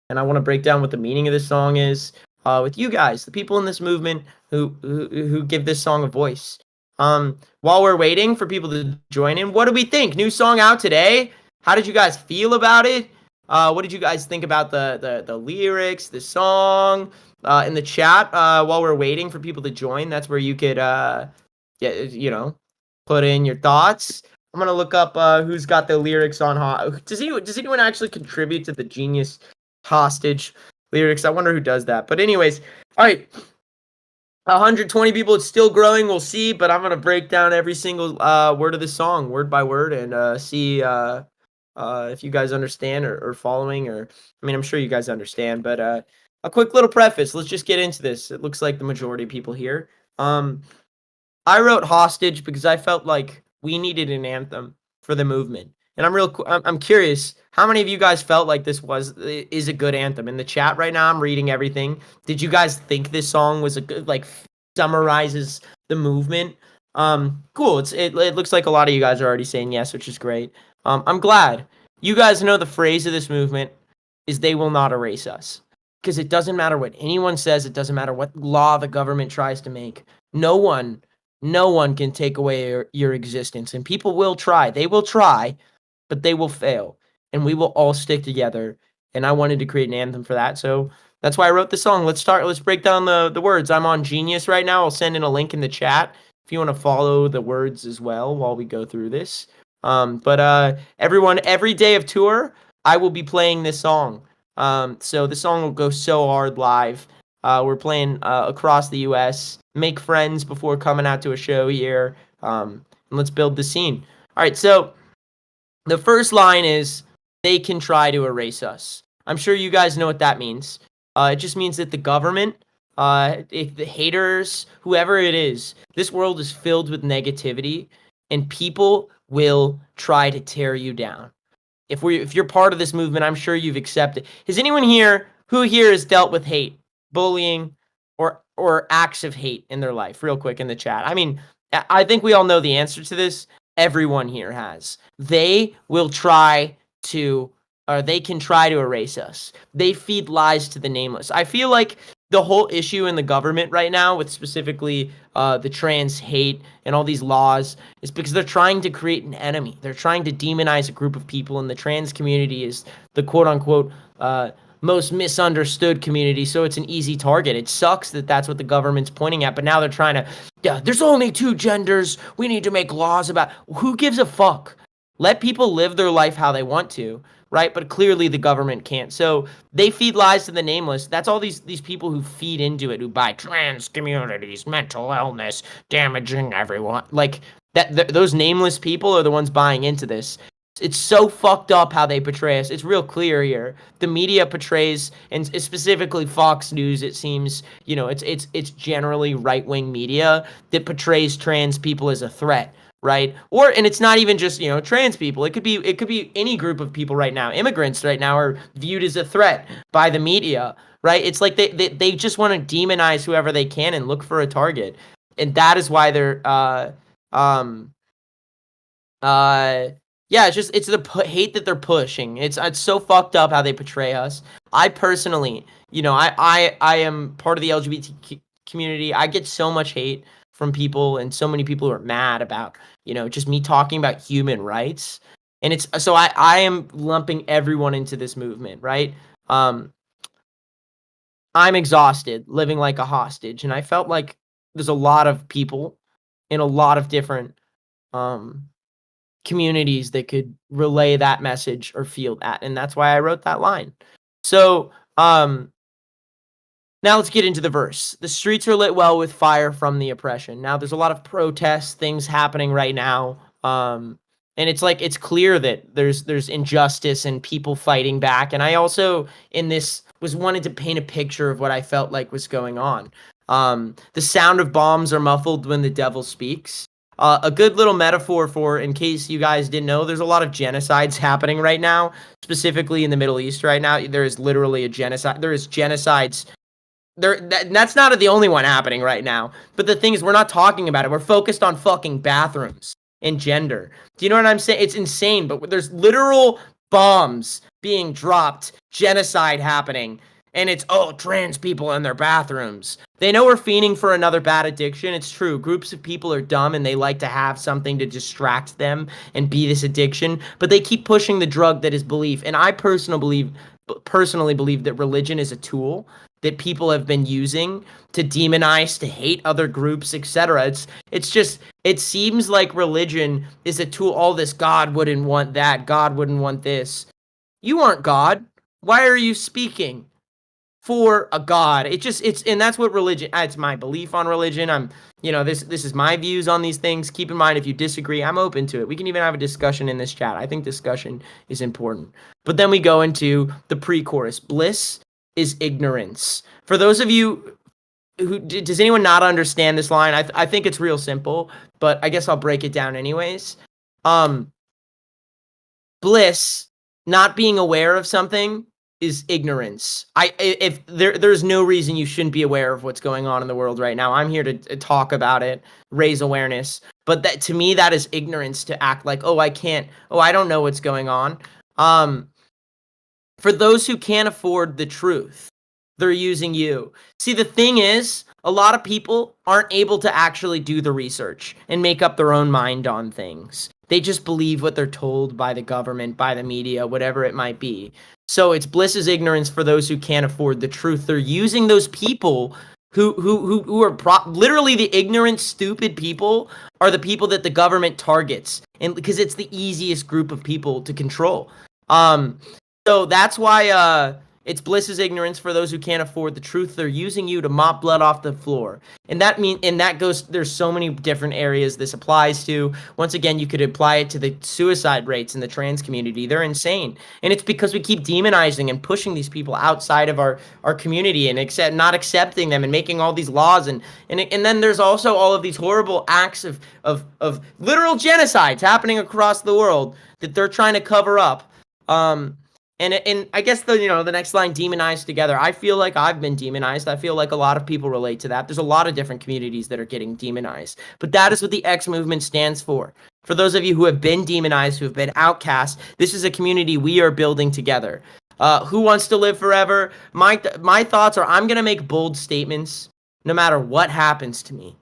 and I want to break down what the meaning of this song is with you guys, the people in this movement who give this song a voice. While we're waiting for people to join in, what do we think? New song out today. How did you guys feel about it? What did you guys think about the lyrics, the song? In the chat, while we're waiting for people to join, that's where you could put in your thoughts. I'm gonna look up who's got the lyrics on. Does anyone actually contribute to the Genius Hostage lyrics? I wonder who does that. But anyways, all right. 120 people. It's still growing. We'll see. But I'm gonna break down every single word of the song, word by word, and see if you guys understand or following. Or I mean, I'm sure you guys understand. But a quick little preface. Let's just get into this. It looks like the majority of people here. I wrote Hostage because I felt like we needed an anthem for the movement. And I'm curious, how many of you guys felt like this is a good anthem? In the chat right now, I'm reading everything. Did you guys think this song was a good, like, summarizes the movement? Cool. It looks like a lot of you guys are already saying yes, which is great. I'm glad. You guys know the phrase of this movement is "they will not erase us." Because it doesn't matter what anyone says, it doesn't matter what law the government tries to make. No one can take away your existence. And people will try. They will try, but they will fail. And we will all stick together. And I wanted to create an anthem for that. So that's why I wrote the song. Let's break down the words. I'm on Genius right now. I'll send in a link in the chat if you want to follow the words as well while we go through this. But everyone, every day of tour, I will be playing this song. So the song will go so hard live. We're playing across the U.S. Make friends before coming out to a show here. And let's build the scene. All right, so the first line is, "They can try to erase us." I'm sure you guys know what that means. It just means that the government, if the haters, whoever it is, this world is filled with negativity, and people will try to tear you down. If you're part of this movement, I'm sure you've accepted. Is anyone who here has dealt with hate, bullying, or acts of hate in their life? Real quick in the chat. I mean, I think we all know the answer to this. Everyone here has. They can try to erase us. They feed lies to the nameless. I feel like the whole issue in the government right now with specifically the trans hate and all these laws is because they're trying to create an enemy. They're trying to demonize a group of people, and the trans community is the quote-unquote most misunderstood community, so it's an easy target. It sucks that that's what the government's pointing at, but now they're trying to, there's only 2 genders. We need to make laws about. Who gives a fuck? Let people live their life how they want to, right? But clearly the government can't. So they feed lies to the nameless. That's all these people who feed into it, who buy trans communities, mental illness, damaging everyone. Like those nameless people are the ones buying into this. It's so fucked up how they portray us. It's real clear here. The media portrays, and specifically Fox News, it seems, it's generally right-wing media that portrays trans people as a threat, right? And it's not even just, trans people. It could be any group of people right now. Immigrants right now are viewed as a threat by the media, right? It's like they just want to demonize whoever they can and look for a target. And that is why they're it's the hate that they're pushing. It's so fucked up how they portray us. I personally, I am part of the LGBT community. I get so much hate from people, and so many people who are mad about, just me talking about human rights. And it's so I am lumping everyone into this movement, right? I'm exhausted living like a hostage, and I felt like there's a lot of people in a lot of different communities that could relay that message or feel that, and that's why I wrote that line. So now let's get into the verse. The streets are lit well with fire from the oppression. Now there's a lot of protest things happening right now, and it's clear that there's injustice and people fighting back. And I also in this was wanted to paint a picture of what I felt like was going on. The sound of bombs are muffled when the devil speaks. A good little metaphor for, in case you guys didn't know, there's a lot of genocides happening right now, specifically in the Middle East right now. There is literally a genocide. There is genocides. That's not the only one happening right now. But the thing is, we're not talking about it. We're focused on fucking bathrooms and gender. Do you know what I'm saying? It's insane, but there's literal bombs being dropped genocide happening. And it's, oh, trans people in their bathrooms. They know we're fiending for another bad addiction. It's true. Groups of people are dumb and they like to have something to distract them and be this addiction. But they keep pushing the drug that is belief. And I personally believe that religion is a tool that people have been using to demonize, to hate other groups, etc. It's just, it seems like religion is a tool. All this, God wouldn't want that. God wouldn't want this. You aren't God. Why are you speaking for a God? And that's what religion, it's my belief on religion. This is my views on these things. Keep in mind, if you disagree, I'm open to it. We can even have a discussion in this chat. I think discussion is important. But then we go into the pre-chorus. Bliss is ignorance. For those of you who, does anyone not understand this line? I think it's real simple, but I guess I'll break it down anyways. Bliss, not being aware of something, is ignorance. If there's no reason you shouldn't be aware of what's going on in the world right now. I'm here to talk about it, raise awareness. But that, to me, that is ignorance, to act like, I don't know what's going on. For those who can't afford the truth, they're using you. See, the thing is, a lot of people aren't able to actually do the research and make up their own mind on things. They just believe what they're told by the government, by the media, whatever it might be. So it's bliss is ignorance for those who can't afford the truth. They're using those people who are literally the ignorant, stupid people are the people that the government targets, and because it's the easiest group of people to control. So that's why it's bliss is ignorance for those who can't afford the truth. They're using you to mop blood off the floor. And that goes, there's so many different areas this applies to. Once again, you could apply it to the suicide rates in the trans community. They're insane. And it's because we keep demonizing and pushing these people outside of our community and not accepting them and making all these laws. And then there's also all of these horrible acts of literal genocides happening across the world that they're trying to cover up. And I guess the next line, demonized together. I feel like I've been demonized. I feel like a lot of people relate to that. There's a lot of different communities that are getting demonized. But that is what the X movement stands for. For those of you who have been demonized, who have been outcast, this is a community we are building together. Who wants to live forever? My thoughts are, I'm going to make bold statements no matter what happens to me.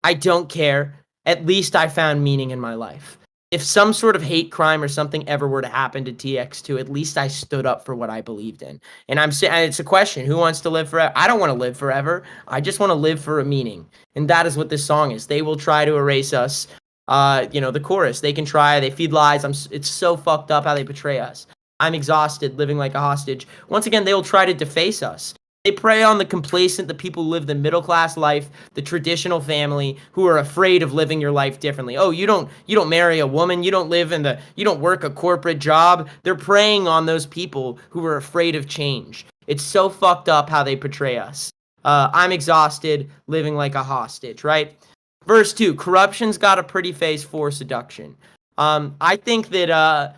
I don't care. At least I found meaning in my life. If some sort of hate crime or something ever were to happen to TX2, at least I stood up for what I believed in. And it's a question, who wants to live forever? I don't want to live forever. I just want to live for a meaning. And that is what this song is. They will try to erase us. The chorus, they can try, they feed lies. It's so fucked up how they portray us. I'm exhausted, living like a hostage. Once again, they will try to deface us. They prey on the complacent, the people who live the middle-class life, the traditional family, who are afraid of living your life differently. Oh, you don't marry a woman, you don't work a corporate job. They're preying on those people who are afraid of change. It's so fucked up how they portray us. I'm exhausted, living like a hostage, right? Verse 2, corruption's got a pretty face for seduction. I think that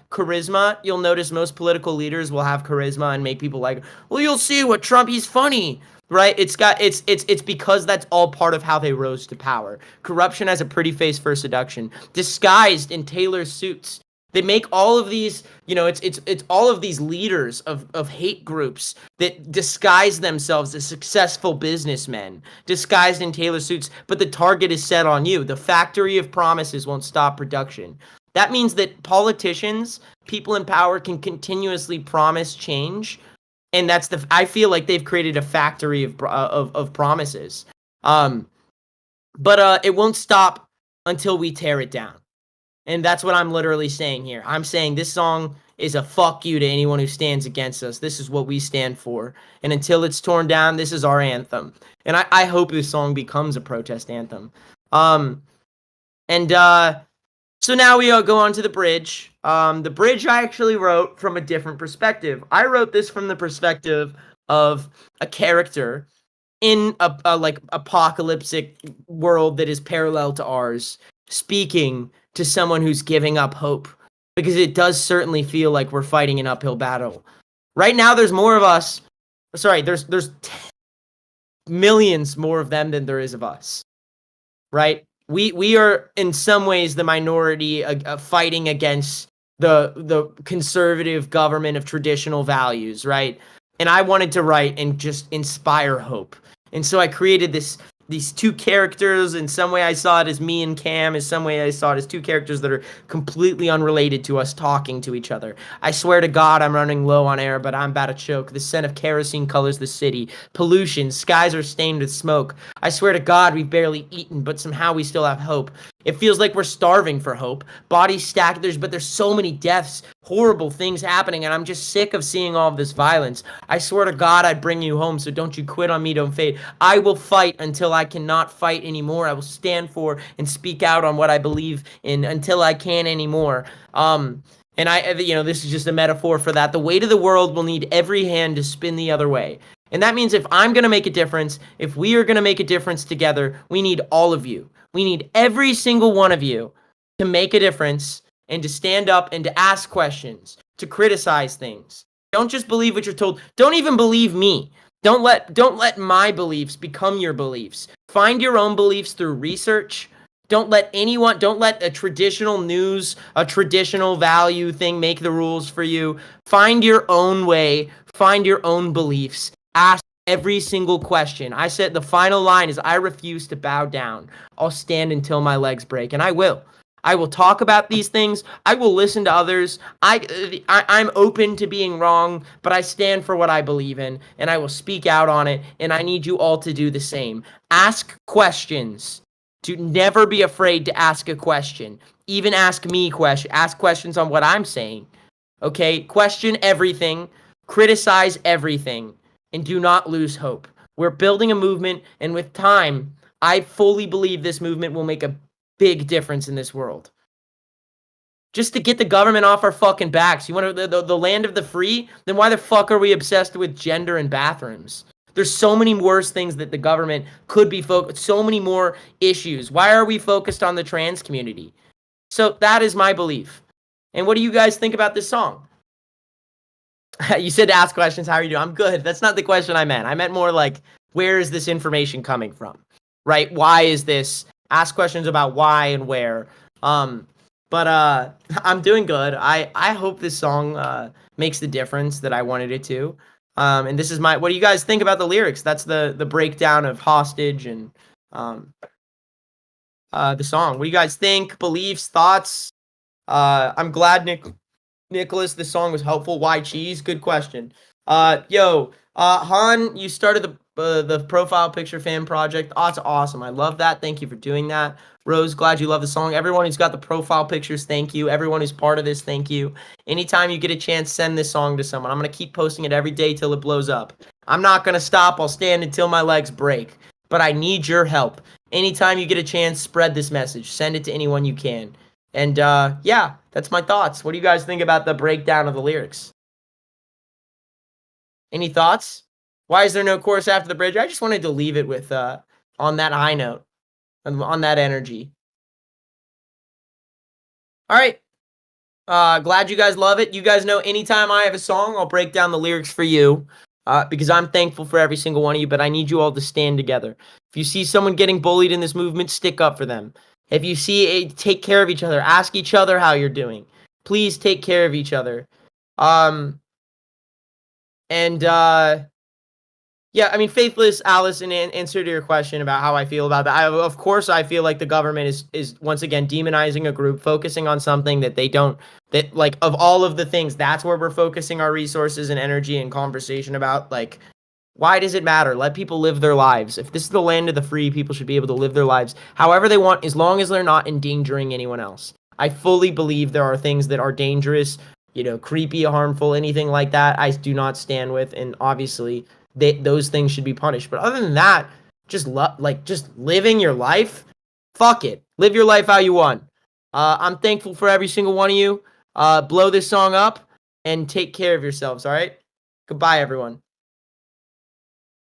charisma, you'll notice most political leaders will have charisma and make people like, well, you'll see what Trump, he's funny, right? It's because that's all part of how they rose to power. Corruption has a pretty face for seduction, disguised in tailored suits. They make all of these, it's all of these leaders of hate groups that disguise themselves as successful businessmen, disguised in tailored suits, but the target is set on you. The factory of promises won't stop production. That means that politicians, people in power, can continuously promise change, and I feel like they've created a factory of promises. But it won't stop until we tear it down, and that's what I'm literally saying here. I'm saying this song is a fuck you to anyone who stands against us. This is what we stand for, and until it's torn down, this is our anthem. And I hope this song becomes a protest anthem. So now we go on to the bridge. The bridge I actually wrote from a different perspective. I wrote this from the perspective of a character in a like apocalyptic world that is parallel to ours, speaking to someone who's giving up hope, because it does certainly feel like we're fighting an uphill battle. Right now, there's more of us. Sorry, there's millions more of them than there is of us. Right? We are in some ways the minority fighting against the conservative government of traditional values, right? And I wanted to write and just inspire hope. And so I created these two characters. In some way I saw it as me and Cam. In some way I saw it as two characters that are completely unrelated to us talking to each other. I swear to God I'm running low on air, but I'm about to choke. The scent of kerosene colors the city. Pollution, skies are stained with smoke. I swear to God we've barely eaten, but somehow we still have hope. It feels like we're starving for hope. Bodies stacked, but there's so many deaths, horrible things happening, and I'm just sick of seeing all of this violence. I swear to God I'd bring you home, so don't you quit on me, don't fade. I will fight until I cannot fight anymore. I will stand for and speak out on what I believe in until I can anymore. And this is just a metaphor for that. The weight of the world will need every hand to spin the other way. And that means if I'm going to make a difference, if we are going to make a difference together, we need all of you. We need every single one of you to make a difference and to stand up and to ask questions, to criticize things. Don't just believe what you're told. Don't even believe me. Don't let my beliefs become your beliefs. Find your own beliefs through research. Don't let a traditional news, a traditional value thing make the rules for you. Find your own way. Find your own beliefs. Ask every single question. I said the final line is, I refuse to bow down. I'll stand until my legs break, and I will. I will talk about these things. I will listen to others. I'm open to being wrong, but I stand for what I believe in, and I will speak out on it, and I need you all to do the same. Ask questions. To never be afraid to ask a question. Even ask me questions. Ask questions on what I'm saying. Okay? Question everything. Criticize everything. And do not lose hope. We're building a movement, and with time, I fully believe this movement will make a big difference in this world. Just to get the government off our fucking backs. You want the land of the free? Then why the fuck are we obsessed with gender and bathrooms? There's so many worse things that the government could be focused, so many more issues. Why are we focused on the trans community? So that is my belief. And what do you guys think about this song? You said to ask questions. How are you doing? I'm good. That's not the question I meant. I meant more like, where is this information coming from? Right? Why is this? Ask questions about why and where. But I'm doing good. I hope this song makes the difference that I wanted it to. And this is what do you guys think about the lyrics? That's the breakdown of Hostage and the song. What do you guys think? Beliefs, thoughts? I'm glad Nicholas, this song was helpful. Why cheese? Good question. Han, you started the profile picture fan project. Oh, it's awesome. I love that. Thank you for doing that. Rose, glad you love the song. Everyone who's got the profile pictures, thank you. Everyone who's part of this, thank you. Anytime you get a chance, send this song to someone. I'm going to keep posting it every day till it blows up. I'm not going to stop. I'll stand until my legs break. But I need your help. Anytime you get a chance, spread this message. Send it to anyone you can. And yeah, that's my thoughts. What do you guys think about the breakdown of the lyrics? Any thoughts? Why is there no chorus after the bridge? I just wanted to leave it with on that high note, on that energy. All right. Glad you guys love it. You guys know anytime I have a song, I'll break down the lyrics for you because I'm thankful for every single one of you, but I need you all to stand together. If you see someone getting bullied in this movement, stick up for them. If you see take care of each other. Ask each other how you're doing. Please take care of each other. Yeah, I mean, Faithless Alice, in answer to your question about how I feel about that, of course I feel like the government is once again demonizing a group, focusing on something that they don't, that like of all of the things, that's where we're focusing our resources and energy and conversation about. Like, why does it matter? Let people live their lives. If this is the land of the free, people should be able to live their lives however they want, as long as they're not endangering anyone else. I fully believe there are things that are dangerous, creepy, harmful, anything like that, I do not stand with, and obviously those things should be punished. But other than that, just living your life, fuck it. Live your life how you want. I'm thankful for every single one of you. Blow this song up and take care of yourselves, all right? Goodbye, everyone.